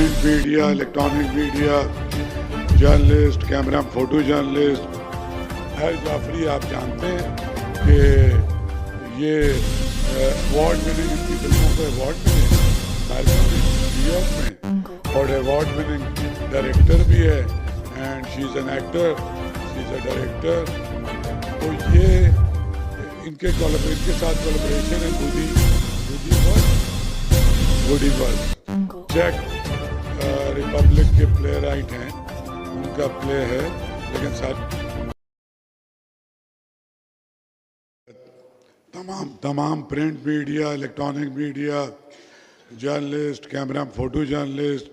Print media, electronic media, journalist, camera photo journalist Mehr Jafri, आप जानते हैं कि ये अवार्ड विनिंग इनकी फिल्मों को अवार्ड मिले अमेरिका में, न्यूयॉर्क में, और अवार्ड विनिंग डायरेक्टर भी है and she is an actor, she is a director. तो ये इनके साथ कोलैबोरेशन है बूदी वर्ल्ड चेक रिपब्लिक के प्ले राइट हैं, उनका प्ले है, लेकिन साथ तमाम print media, electronic media, journalist, camera photo journalist,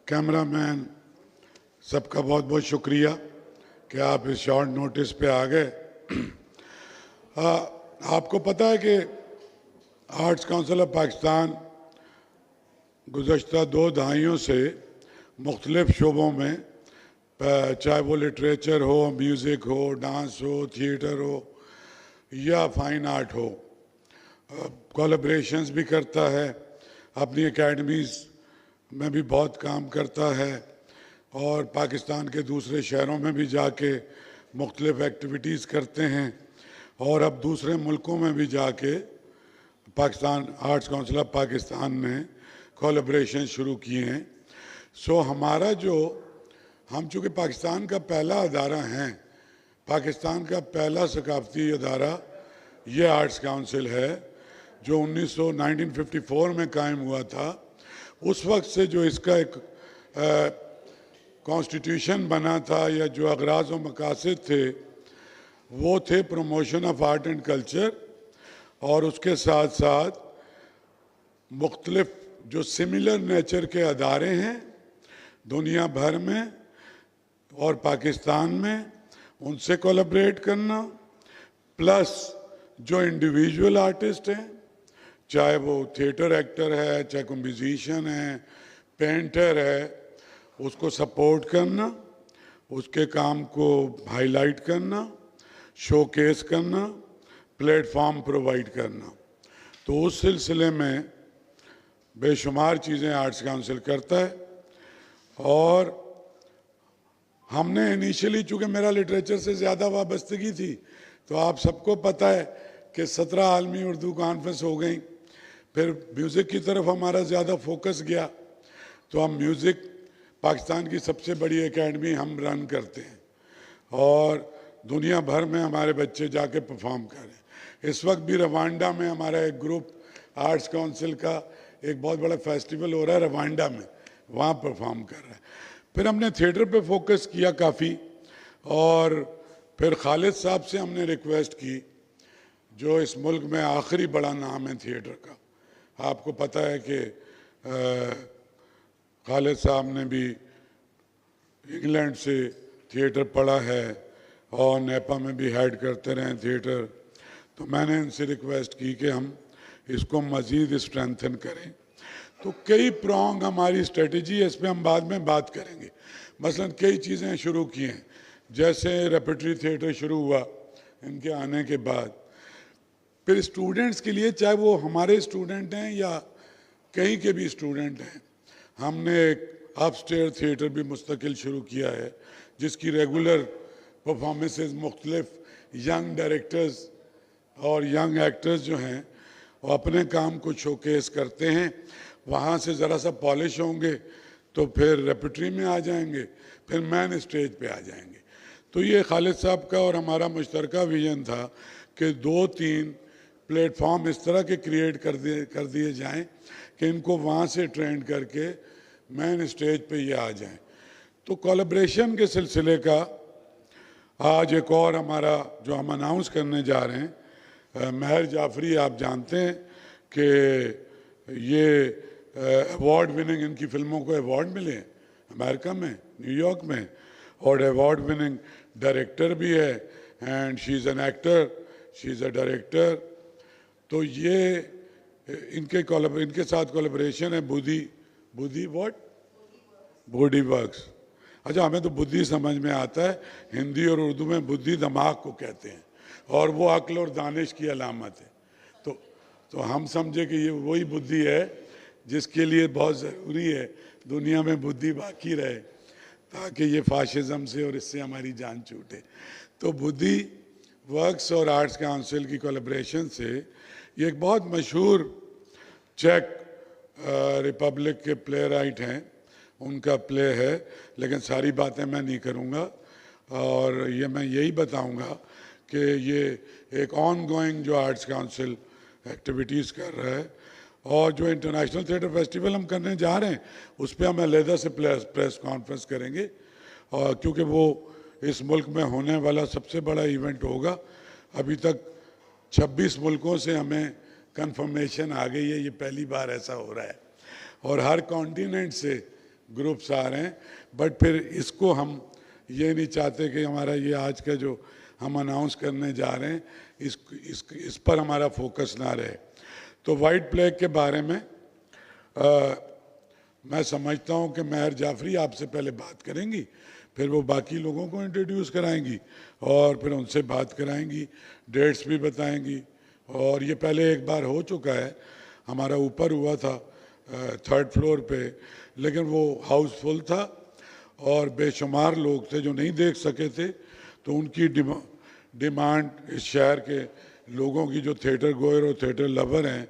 cameraman, सबका बहुत बहुत शुक्रिया कि आप इस शॉर्ट नोटिस पे आ गए। आपको पता है कि आर्ट्स काउंसिल ऑफ पाकिस्तान गुज़श्ता 2 दहाइयों से मुख्तलिफ़ शोबों में, चाहे वो लिटरेचर हो, म्यूज़िक हो, डांस हो, थिएटर हो या फाइन आर्ट हो, कोलैबोरेशंस भी करता है, अपनी एकेडमीज़ में भी बहुत काम करता है और पाकिस्तान के दूसरे शहरों में भी जाके मुख्तलिफ़ एक्टिविटीज़ करते हैं और अब दूसरे मुल्कों में भी जाके Pakistan arts council of Pakistan ने कोलैबोरेशन शुरू किए हैं। सो हमारा हम चूँकि पाकिस्तान का पहला अदारा हैं, पाकिस्तान का पहला सकाफती अदारा ये आर्ट्स काउंसिल है जो 1954 में कायम हुआ था। उस वक्त से जो इसका एक कॉन्स्टिट्यूशन बना था या जो अगराज व मकासद थे वो थे promotion of art and culture, और उसके साथ साथ मुख्तलिफ जो सिमिलर नेचर के अदारे हैं दुनिया भर में और पाकिस्तान में उनसे कोलैबोरेट करना, प्लस जो इंडिविजुअल आर्टिस्ट हैं, चाहे वो थिएटर एक्टर है, चाहे कोई म्यूजिशियन है, पेंटर है, उसको सपोर्ट करना, उसके काम को हाईलाइट करना, शोकेस करना, प्लेटफॉर्म प्रोवाइड करना। तो उस सिलसिले में बेशुमार चीज़ें आर्ट्स काउंसिल करता है। और हमने इनिशियली, चूँकि मेरा लिटरेचर से ज़्यादा वाबस्तगी थी, तो आप सबको पता है कि 17 आलमी उर्दू कॉन्फ्रेंस हो गई, फिर म्यूज़िक की तरफ हमारा ज़्यादा फोकस गया, तो हम म्यूज़िक पाकिस्तान की सबसे बड़ी एकेडमी हम रन करते हैं और दुनिया भर में हमारे बच्चे जाके परफॉर्म कर रहे हैं। इस वक्त भी रवांडा में हमारा एक ग्रुप आर्ट्स काउंसिल का एक बहुत बड़ा फेस्टिवल हो रहा है रवांडा में, वहाँ परफॉर्म कर रहा है। फिर हमने थिएटर पे फोकस किया काफ़ी, और फिर खालिद साहब से हमने रिक्वेस्ट की, जो इस मुल्क में आखिरी बड़ा नाम है थिएटर का। आपको पता है कि खालिद साहब ने भी इंग्लैंड से थिएटर पढ़ा है और नेपा में भी हेड करते रहे थिएटर। तो मैंने इनसे रिक्वेस्ट की कि हम इसको मज़ीद स्ट्रेंथन करें। तो कई प्रॉन्ग हमारी स्ट्रेटजी है, इस पर हम बाद में बात करेंगे। मसलन कई चीज़ें शुरू की हैं, जैसे रेपर्टरी थिएटर शुरू हुआ इनके आने के बाद। फिर स्टूडेंट्स के लिए, चाहे वो हमारे स्टूडेंट हैं या कहीं के भी स्टूडेंट हैं, हमने एक अपस्टेयर थिएटर भी मुस्तकिल शुरू किया है, जिसकी रेगुलर परफॉर्मेंसेस मुख्तलिफ यंग डायरेक्टर्स और यंग एक्टर्स जो हैं वो अपने काम को शोकेस करते हैं। वहाँ से ज़रा सा पॉलिश होंगे तो फिर रेपर्टरी में आ जाएंगे, फिर मैन स्टेज पे आ जाएंगे। तो ये खालिद साहब का और हमारा मुश्तरका विजन था कि 2-3 प्लेटफॉर्म इस तरह के क्रिएट कर दिए जाएं कि इनको वहाँ से ट्रेंड करके मैन स्टेज पे ये आ जाएं। तो कोलैबोरेशन के सिलसिले का आज एक और हमारा जो हम अनाउंस करने जा रहे हैं, महर जाफरी, आप जानते हैं कि ये अवार्ड विनिंग इनकी फिल्मों को अवार्ड मिले अमेरिका में, न्यूयॉर्क में, और अवार्ड विनिंग डायरेक्टर भी है and she is an actor, she is a director. तो ये इनके साथ कोलैबोरेशन है बूदी वर्क्स। अच्छा, हमें तो बुद्धि समझ में आता है, हिंदी और उर्दू में बुद्धि दिमाग को कहते हैं और वो अक्ल और दानिश की अलामत है। तो हम समझे कि ये वही बुद्धि है जिसके लिए बहुत ज़रूरी है दुनिया में बुद्धि बाकी रहे, ताकि ये फाशिज़म से और इससे हमारी जान छूटे। तो बुद्धि वर्क्स और आर्ट्स काउंसिल की कोलैबोरेशन से ये एक बहुत मशहूर चेक रिपब्लिक के प्ले राइट हैं, उनका प्ले है, लेकिन सारी बातें मैं नहीं करूँगा और ये मैं यही बताऊँगा कि ये एक ऑन गोइंग जो आर्ट्स काउंसिल एक्टिविटीज़ कर रहा है और जो इंटरनेशनल थिएटर फेस्टिवल हम करने जा रहे हैं उस पर हम अलहदा से प्रेस कॉन्फ्रेंस करेंगे, और क्योंकि वो इस मुल्क में होने वाला सबसे बड़ा इवेंट होगा। अभी तक 26 मुल्कों से हमें कंफर्मेशन आ गई है, ये पहली बार ऐसा हो रहा है और हर कॉन्टिनेंट से ग्रुप्स आ रहे हैं। बट फिर इसको हम ये नहीं चाहते कि हमारा ये आज का जो हम अनाउंस करने जा रहे हैं इस पर हमारा फोकस ना रहे। तो वाइट प्लेग के बारे में मैं समझता हूँ कि महर जाफरी आपसे पहले बात करेंगी, फिर वो बाकी लोगों को इंट्रोड्यूस कराएंगी और फिर उनसे बात कराएंगी, डेट्स भी बताएंगी। और ये पहले एक बार हो चुका है, हमारा ऊपर हुआ था 3rd फ्लोर पे, लेकिन वो हाउसफुल था और बेशुमार लोग थे जो नहीं देख सके थे। तो उनकी डिमांड इस शहर के लोगों की जो थिएटर गोयर और थिएटर लवर हैं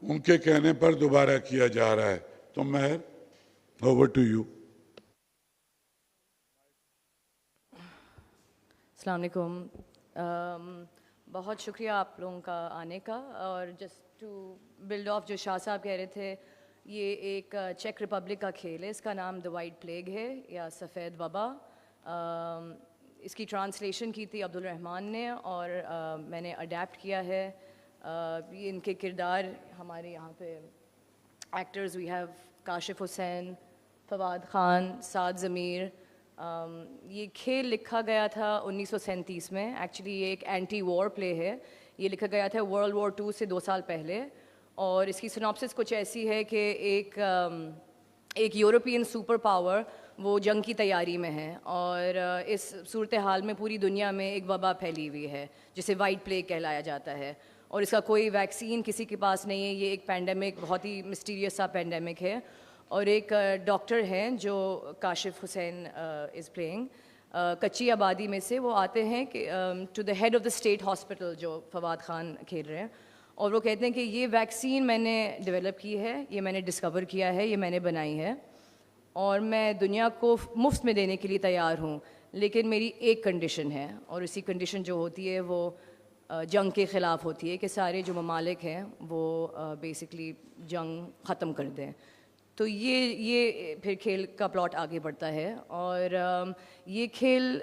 उनके कहने पर दोबारा किया जा रहा है। तो महर, ओवर टू यू। अस्सलाम वालेकुम। बहुत शुक्रिया आप लोगों का आने का। और जस्ट टू बिल्ड ऑफ जो शाह साहब कह रहे थे, ये एक चेक रिपब्लिक का खेल है, इसका नाम द वाइट प्लेग है या सफ़ेद वबा। इसकी ट्रांसलेशन की थी अब्दुल रहमान ने और मैंने अडेप्ट किया है। ये इनके किरदार हमारे यहाँ पे actors we have Kashif Hussain, Fawad Khan, Saad Zameer. ये खेल लिखा गया था 1937 में। एक्चुअली ये एक एंटी वॉर प्ले है, ये लिखा गया था वर्ल्ड वॉर 2 से 2 साल पहले। और इसकी सिनॉप्सिस कुछ ऐसी है कि एक यूरोपियन सुपर पावर वो जंग की तैयारी में है और इस सूरत हाल में पूरी दुनिया में एक वबा फैली हुई है जिसे वाइट प्लेग कहलाया जाता है और इसका कोई वैक्सीन किसी के पास नहीं है। ये एक पैंडेमिक, बहुत ही मिस्टीरियस सा पैंडेमिक है। और एक डॉक्टर हैं जो काशिफ हुसैन इज़ प्लेइंग, कच्ची आबादी में से वो आते हैं कि to the head of the state hospital जो फवाद ख़ान खेल रहे हैं, और वो कहते हैं कि ये वैक्सीन मैंने डेवलप की है, ये मैंने डिस्कवर किया है, ये मैंने बनाई है और मैं दुनिया को मुफ्त में देने के लिए तैयार हूँ, लेकिन मेरी एक कंडीशन है। और इसी कंडीशन जो होती है वो जंग के ख़िलाफ़ होती है कि सारे जो ममालिक हैं वो बेसिकली जंग ख़त्म कर दें। तो ये फिर खेल का प्लॉट आगे बढ़ता है। और ये खेल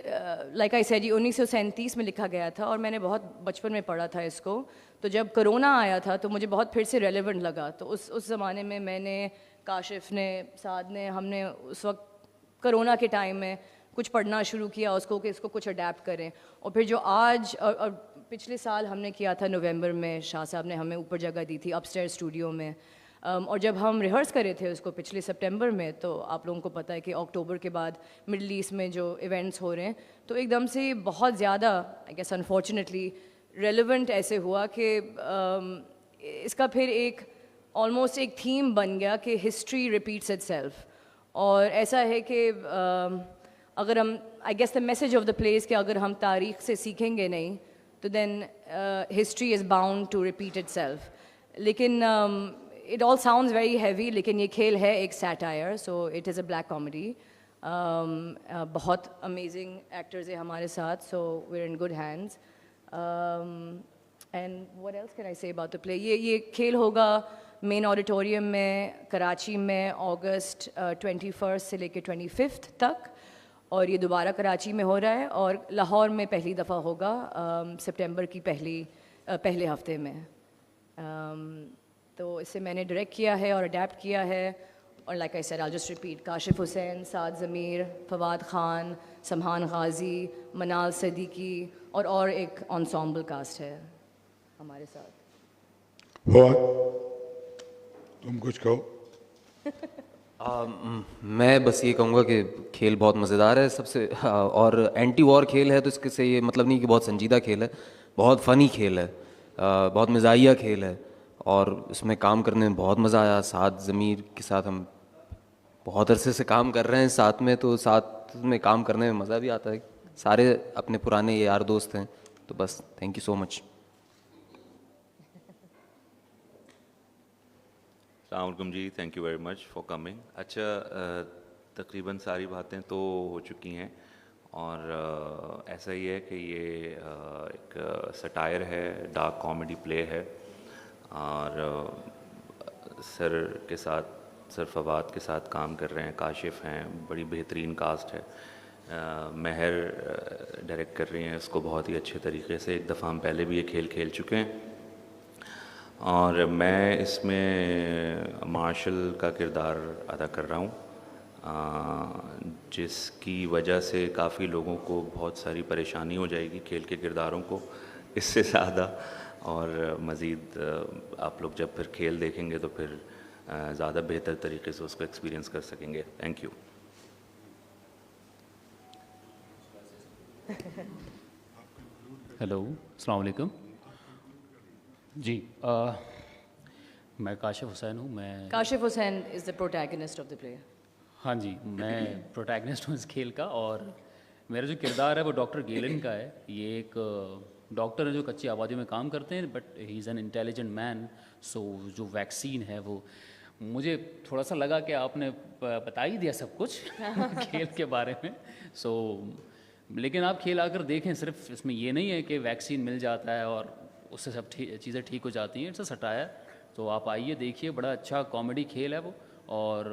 लाइक आई सेड 1937 में लिखा गया था और मैंने बहुत बचपन में पढ़ा था इसको। तो जब कोरोना आया था तो मुझे बहुत फिर से रेलेवेंट लगा। तो उस ज़माने में मैंने, काशिफ ने, साद ने, हमने उस वक्त कोरोना के टाइम में कुछ पढ़ना शुरू किया उसको कि इसको कुछ अडेप्ट करें। और फिर जो आज और पिछले साल हमने किया था नवंबर में, शाह साहब ने हमें ऊपर जगह दी थी अपस्टेयर स्टूडियो में। और जब हम रिहर्स कर रहे थे उसको पिछले सितंबर में, तो आप लोगों को पता है कि अक्टूबर के बाद मिडल ईस्ट में जो इवेंट्स हो रहे हैं, तो एकदम से बहुत ज़्यादा आई गेस अनफॉर्चुनेटली रेलेवेंट ऐसे हुआ कि इसका फिर एक ऑलमोस्ट एक थीम बन गया कि हिस्ट्री रिपीट्स इटसेल्फ। और ऐसा है कि अगर हम, I guess the message of the place कि अगर हम तारीख़ से सीखेंगे नहीं तो then history is bound to repeat itself. लेकिन it all sounds very heavy, लेकिन ये खेल है एक satire, so it is a black comedy. बहुत अमेजिंग एक्टर्स हैं हमारे साथ, so we are in good hands. And what else can I say about the play. ये खेल होगा मेन ऑडिटोरियम में कराची में अगस्त 21 से लेकर 25 तक, और ये दोबारा कराची में हो रहा है और लाहौर में पहली दफ़ा होगा सितंबर की पहले हफ्ते में। तो इसे मैंने डायरेक्ट किया है और अडेप्ट किया है। और like I said, I just repeat, Kashif Hussain, Saad Zameer, Fawad Khan, Samhan Ghazi, Manal Siddiqui और एक एंसेम्बल कास्ट है हमारे साथ। तुम कुछ कहो। मैं बस ये कहूँगा कि खेल बहुत मज़ेदार है सबसे, और एंटी वॉर खेल है तो इसके से ये मतलब नहीं कि बहुत संजीदा खेल है, बहुत फ़नी खेल है, बहुत मज़ाहिया खेल है اور اس میں کام کرنے میں بہت مزہ آیا. ساتھ ضمیر کے ساتھ ہم بہت عرصے سے کام کر رہے ہیں ساتھ میں, تو ساتھ میں کام کرنے میں مزہ بھی آتا ہے. سارے اپنے پرانے یار دوست ہیں, تو بس تھینک یو سو مچ. السلام علیکم جی, thank you very much for coming. اچھا, تقریباً ساری باتیں تو ہو چکی ہیں, اور ایسا ہی ہے کہ یہ ایک سٹائر ہے, ڈارک کامیڈی پلے ہے, اور سر کے ساتھ, سر فواد کے ساتھ کام کر رہے ہیں, کاشف ہیں, بڑی بہترین کاسٹ ہے. مہر ڈائریکٹ کر رہی ہیں اس کو بہت ہی اچھے طریقے سے. ایک دفعہ ہم پہلے بھی یہ کھیل کھیل چکے ہیں, اور میں اس میں مارشل کا کردار ادا کر رہا ہوں, جس کی وجہ سے کافی لوگوں کو بہت ساری پریشانی ہو جائے گی کھیل کے کرداروں کو اس سے زیادہ, اور مزید آپ لوگ جب پھر کھیل دیکھیں گے تو پھر زیادہ بہتر طریقے سے اس کو ایکسپیرینس کر سکیں گے. Thank you. ہیلو, السلام علیکم جی. میں کاشف حسین ہوں. میں کاشف حسین از دا پروٹیگنسٹ آف دا پلے. ہاں جی, میں پروٹیگنسٹ ہوں اس کھیل کا, اور میرا جو کردار ہے وہ ڈاکٹر گیلن کا ہے. یہ ایک ڈاکٹر ہے جو کچی آبادی میں کام کرتے ہیں, but he is an intelligent man. So جو ویکسین ہے وہ مجھے تھوڑا سا لگا کہ آپ نے بتا ہی دیا سب کچھ کھیل کے بارے میں. سو لیکن آپ کھیل آ کر دیکھیں, صرف اس میں یہ نہیں ہے کہ ویکسین مل جاتا ہے اور اس سے سب چیزیں ٹھیک ہو جاتی ہیں. It's a satire. تو آپ آئیے دیکھیے, بڑا اچھا کامیڈی کھیل ہے وہ, اور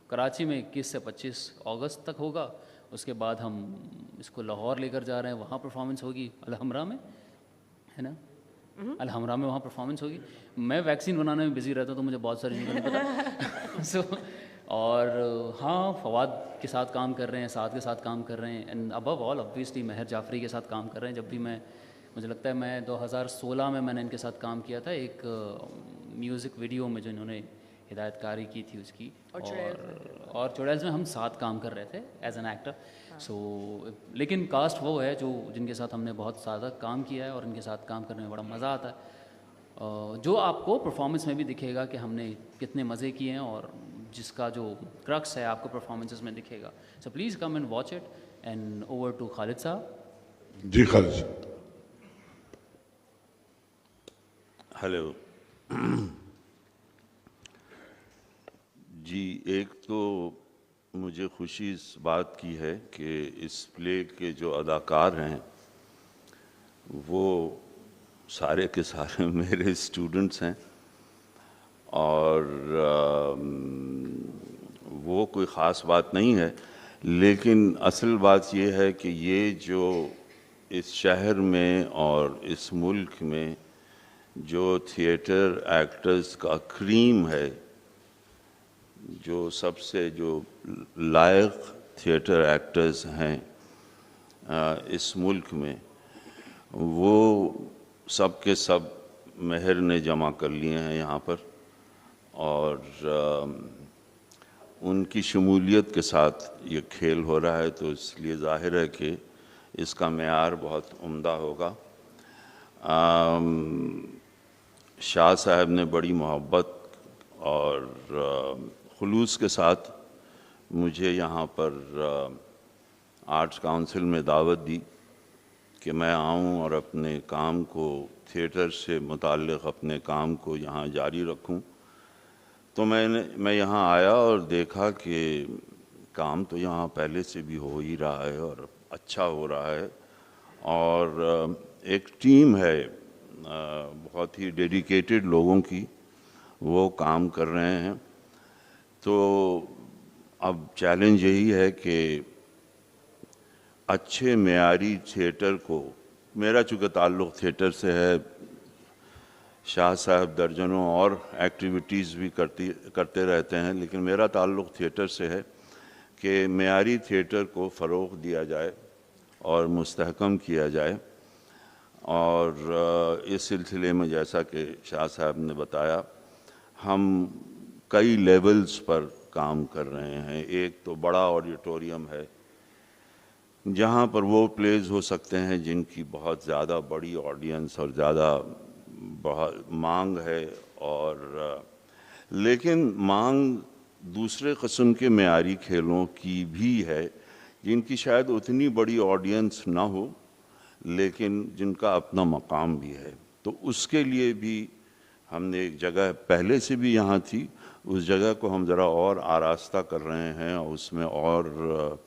کراچی میں 21 سے 25 اگست تک ہوگا. اس کے بعد ہم اس کو لاہور لے کر جا رہے ہیں, وہاں پرفارمنس ہوگی الحمرا میں, ہے نا, الحمرا میں وہاں پرفارمنس ہوگی. میں ویکسین بنانے میں بزی رہتا ہوں تو مجھے بہت ساری چیزیں نہیں پتہ. سو اور ہاں, فواد کے ساتھ کام کر رہے ہیں, ساتھ کے ساتھ کام کر رہے ہیں, اینڈ ابو آل obviously مہر جعفری کے ساتھ کام کر رہے ہیں. جب بھی مجھے لگتا ہے میں 2016 میں نے ان کے ساتھ کام کیا تھا ایک میوزک ویڈیو میں جو انہوں نے ہدایت کاری کی تھی اس کی, اور چڑیلز میں ہم ساتھ کام کر رہے تھے ایز این ایکٹر. سو لیکن کاسٹ وہ ہے جن کے ساتھ ہم نے بہت زیادہ کام کیا ہے, اور ان کے ساتھ کام کرنے میں بڑا مزہ آتا ہے, جو آپ کو پرفارمنس میں بھی دکھے گا کہ ہم نے کتنے مزے کیے ہیں, اور جس کا جو کرکس ہے آپ کو پرفارمنسز میں دکھے گا. So please come and watch it. And over to Khalid sahab. جی خالد. ہیلو جی, ایک تو مجھے خوشی اس بات کی ہے کہ اس پلے کے جو اداکار ہیں وہ سارے کے سارے میرے اسٹوڈنٹس ہیں, اور وہ کوئی خاص بات نہیں ہے, لیکن اصل بات یہ ہے کہ یہ جو اس شہر میں اور اس ملک میں جو تھیٹر ایکٹرز کا کریم ہے, جو سب سے جو لائق تھیٹر ایکٹرز ہیں اس ملک میں, وہ سب کے سب مہر نے جمع کر لیے ہیں یہاں پر, اور ان کی شمولیت کے ساتھ یہ کھیل ہو رہا ہے, تو اس لیے ظاہر ہے کہ اس کا معیار بہت عمدہ ہوگا. شاہ صاحب نے بڑی محبت اور خلوص کے ساتھ مجھے یہاں پر آرٹس کاؤنسل میں دعوت دی کہ میں آؤں اور اپنے کام کو, تھیٹر سے متعلق اپنے کام کو یہاں جاری رکھوں. تو میں یہاں آیا اور دیکھا کہ کام تو یہاں پہلے سے بھی ہو ہی رہا ہے اور اچھا ہو رہا ہے, اور ایک ٹیم ہے بہت ہی ڈیڈیکیٹڈ لوگوں کی, وہ کام کر رہے ہیں. تو اب چیلنج یہی ہے کہ اچھے معیاری تھیٹر کو, میرا چونکہ تعلق تھیٹر سے ہے, شاہ صاحب درجنوں اور ایکٹیویٹیز بھی کرتے رہتے ہیں, لیکن میرا تعلق تھیٹر سے ہے کہ معیاری تھیٹر کو فروغ دیا جائے اور مستحکم کیا جائے. اور اس سلسلے میں جیسا کہ شاہ صاحب نے بتایا, ہم کئی لیولز پر کام کر رہے ہیں. ایک تو بڑا آڈیٹوریم ہے جہاں پر وہ پلیز ہو سکتے ہیں جن کی بہت زیادہ بڑی آڈینس اور زیادہ बहुत मांग है, और लेकिन मांग दूसरे किस्म के मेयारी खेलों की भी है जिनकी शायद उतनी बड़ी ऑडियंस ना हो, लेकिन जिनका अपना मकाम भी है। तो उसके लिए भी हमने एक जगह पहले से भी यहाँ थी, उस जगह को हम ज़रा और आरास्ता कर रहे हैं और उसमें और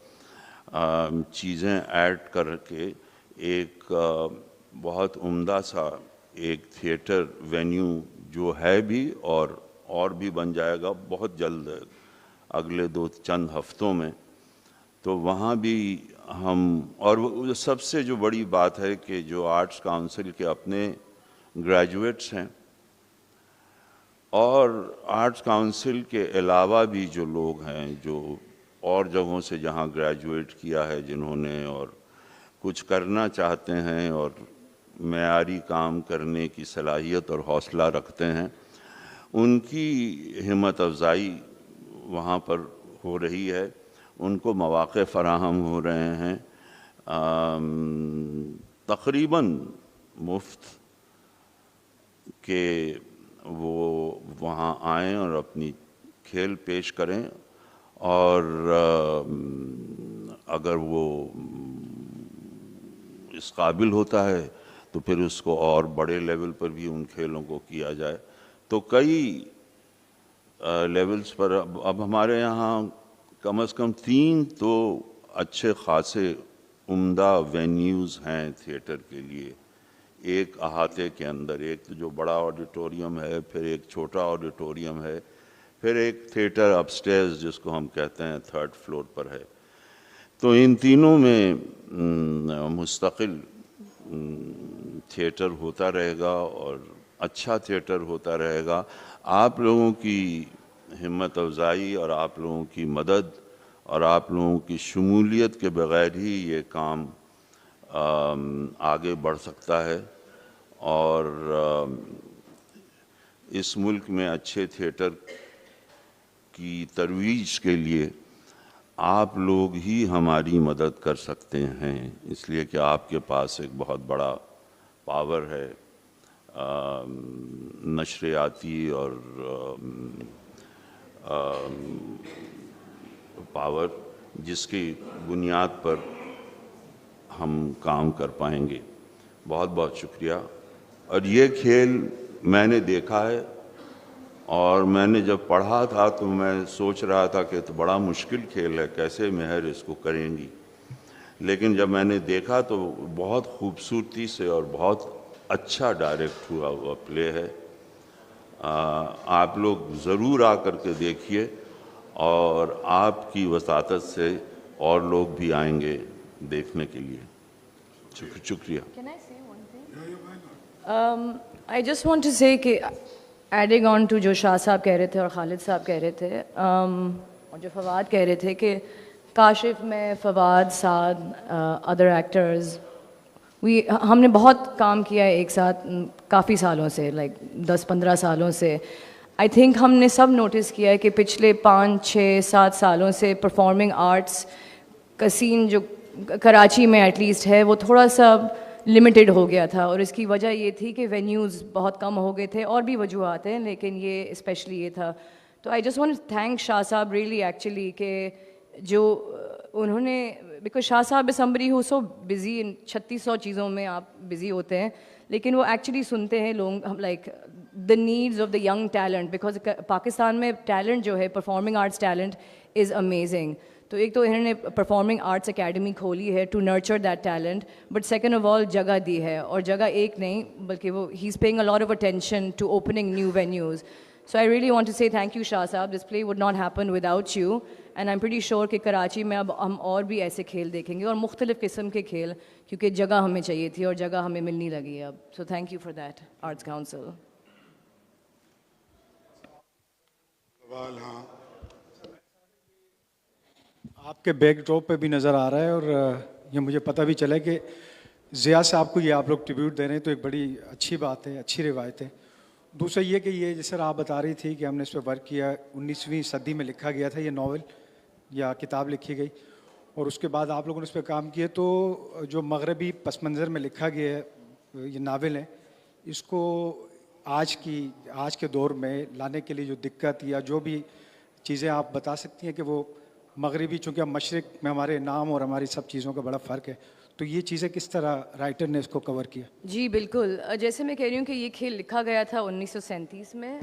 चीज़ें ऐड करके एक बहुत उम्दा सा एक थिएटर वेन्यू जो है भी और भी बन जाएगा बहुत जल्द, अगले चंद हफ्तों में। तो वहाँ भी हम, और वो सबसे जो बड़ी बात है कि जो आर्ट्स काउंसिल के अपने ग्रेजुएट्स हैं और आर्ट्स काउंसिल के अलावा भी जो लोग हैं जो और जगहों से जहाँ ग्रेजुएट किया है जिन्होंने, और कुछ करना चाहते हैं और मेयारी काम करने की सलाहियत और हौसला रखते हैं, उनकी हिम्मत अफजाई वहाँ पर हो रही है, उनको मौक़े फ़राहम हो रहे हैं। तक़रीबन मुफ्त के वो वहाँ आएँ और अपनी खेल पेश करें, और अगर वो इस काबिल होता है तो फिर उसको और बड़े लेवल पर भी उन खेलों को किया जाए। तो कई लेवल्स पर अब हमारे यहाँ कम से कम 3 तो अच्छे खासे उम्दा वेन्यूज़ हैं थिएटर के लिए, एक अहाते के अंदर, एक तो जो बड़ा ऑडिटोरियम है, फिर एक छोटा ऑडिटोरियम है, फिर एक थिएटर अपस्टेयर्स जिसको हम कहते हैं 3rd फ्लोर पर है। तो इन तीनों में मुस्तकिल थिएटर होता रहेगा और अच्छा थिएटर होता रहेगा। आप लोगों की हिम्मत अफजाई और आप लोगों की मदद और आप लोगों की शमूलियत के बग़ैर ही ये काम आगे बढ़ सकता है, और इस मुल्क में अच्छे थिएटर की तरवीज के लिए आप लोग ही हमारी मदद कर सकते हैं, इसलिए कि आपके पास एक बहुत बड़ा पावर है नशरियाती और पावर, जिसकी बुनियाद पर हम काम कर पाएंगे। बहुत बहुत शुक्रिया। और ये खेल मैंने देखा है, और मैंने जब पढ़ा था तो मैं सोच रहा था कि तो बड़ा मुश्किल खेल है, कैसे मेहर इसको करेंगी, लेकिन जब मैंने देखा तो बहुत खूबसूरती से और बहुत अच्छा डायरेक्ट हुआ हुआ प्ले है। आप लोग ज़रूर आकर के देखिए, और आपकी वसातत से और लोग भी आएंगे देखने के लिए। शुक्रिया। Can I say one thing? I just want to say कि adding on to जो शाह साहब कह रहे थे और खालिद साहब कह रहे थे, और जो फवाद कह रहे थे कि काशिफ में फवाद साद अदर एक्टर्स हमने बहुत काम किया है एक साथ काफ़ी सालों से, लाइक 10-15 सालों से। आई थिंक हमने सब नोटिस किया है कि पिछले 5-6-7 सालों से परफॉर्मिंग आर्ट्स का सीन जो कराची में एटलीस्ट है वो थोड़ा सा लिमिटेड हो गया था, और इसकी वजह ये थी कि वेन्यूज़ बहुत कम हो गए थे, और भी वजूहत हैं लेकिन ये स्पेशली ये था। तो I just want to thank Shah Sahab really actually कि जो उन्होंने, because Shah Sahab is somebody who so busy in 3600 चीज़ों में आप बिज़ी होते हैं, लेकिन वो एक्चुअली सुनते हैं लोग, हम like the needs of the young talent, because Pakistan में टैलेंट जो है performing arts talent is amazing. तो एक तो इन्होंने परफॉर्मिंग आर्ट्स एकेडमी खोली है to nurture that talent, but second of all जगह दी है, और जगह एक नहीं बल्कि वो ही is paying a lot of attention to opening new venues. So I really want to say thank you Shah Saab. This play would not happen without you, and I'm pretty sure कि कराची में अब हम और भी ऐसे खेल देखेंगे और मुख्तलिफ़ किस्म के खेल, क्योंकि जगह हमें चाहिए थी और जगह हमें मिलने लगी है अब। So thank you for that, Arts Council. सवाल हाँ, आपके बैकड्रॉप पे भी नज़र आ रहा है, और ये मुझे पता भी चला है कि ज़िया साहब को ये आप लोग ट्रिब्यूट दे रहे हैं, तो एक बड़ी अच्छी बात है, अच्छी रिवायत है। दूसरा ये कि ये जैसे आप बता रही थी कि हमने इस पर वर्क किया, 19वीं सदी में लिखा गया था ये नावल या किताब लिखी गई, और उसके बाद आप लोगों ने इस पर काम किया। तो जो मगरबी पस मंज़र में लिखा गया है ये नावल है, इसको आज के दौर में लाने के लिए जो दिक्कत या जो भी चीज़ें आप बता सकती हैं कि वो मगरबी, चूँकि अब मशरिक में हमारे नाम और हमारी सब चीज़ों का बड़ा फ़र्क है, तो ये चीज़ें किस तरह राइटर ने इसको कवर किया? जी बिल्कुल, जैसे मैं कह रही हूँ कि ये खेल लिखा गया था 1937 में।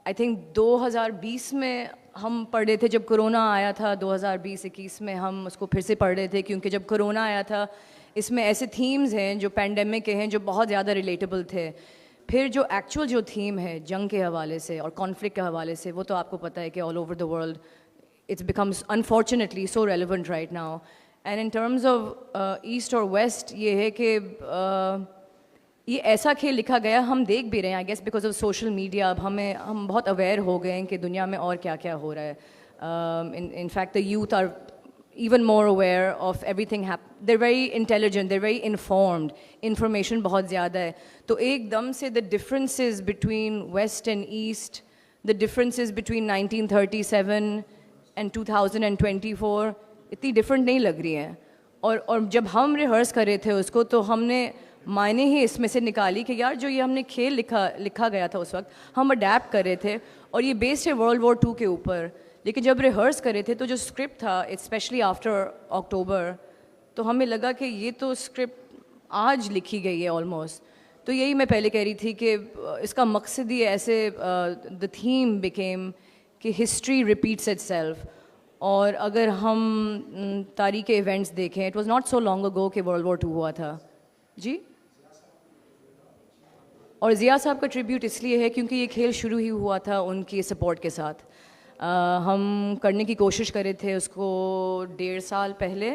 आई थिंक 2020 में हम पढ़ रहे थे जब कोरोना आया था, 2020-21 में हम उसको फिर से पढ़ रहे थे, क्योंकि जब कोरोना आया था इसमें ऐसे थीम्स हैं जो पैंडेमिक के हैं जो बहुत ज़्यादा रिलेटेबल थे। फिर जो एक्चुअल जो थीम है जंग के हवाले से और कॉन्फ्लिक्ट के हवाले से, वो तो आपको पता है कि all over the world it's becomes unfortunately so relevant right now. And in terms of east और वेस्ट, ये है कि ये ऐसा खेल लिखा गया, हम देख भी रहे हैं I guess because of social media. अब हम बहुत अवेयर हो गए हैं कि दुनिया में और क्या क्या हो रहा है। In fact the youth are even more aware of everything they're very intelligent, they're very informed, information बहुत ज़्यादा है। तो एकदम से the differences between west and east, the differences between 1937 and 2024 इतनी different नहीं लग रही हैं। और जब हम रिहर्स कर रहे थे उसको, तो हमने मायने ही इसमें से निकाली कि यार जो ये हमने खेल लिखा गया था उस वक्त, हम अडेप्ट कर रहे थे और ये बेस्ड है वर्ल्ड वॉर 2 के ऊपर। लेकिन जब रिहर्स कर रहे थे तो जो स्क्रिप्ट था, स्पेशली आफ्टर अक्टूबर, तो हमें लगा कि ये तो स्क्रिप्ट आज लिखी गई है ऑलमोस्ट। तो यही मैं पहले कह रही थी कि इसका मकसद ही ऐसे द थीम बिकेम कि हिस्ट्री रिपीट्स इटसेल्फ। और अगर हम तारीख़ के इवेंट्स देखें, it was not so long ago कि वर्ल्ड वॉर 2 हुआ था जी। और ज़िया साहब का ट्रिब्यूट इसलिए है क्योंकि ये खेल शुरू ही हुआ था उनकी सपोर्ट के साथ। हम करने की कोशिश कर रहे थे उसको 1.5 साल पहले,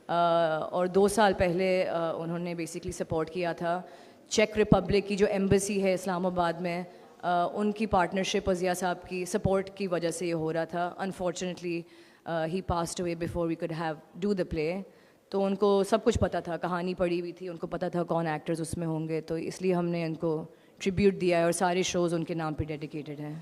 और 2 साल पहले उन्होंने बेसिकली सपोर्ट किया था। चेक रिपब्लिक की जो एम्बेसी है इस्लामाबाद में, उनकी पार्टनरशिप और ज़िया साहब की सपोर्ट की वजह से ये हो रहा था। Unfortunately he passed away before we could have do the play. तो उनको सब कुछ पता था, कहानी पढ़ी हुई थी, उनको पता था कौन एक्टर्स उसमें होंगे, तो इसलिए हमने उनको ट्रिब्यूट दिया है और सारे शोज़ उनके नाम पे डेडिकेटेड हैं।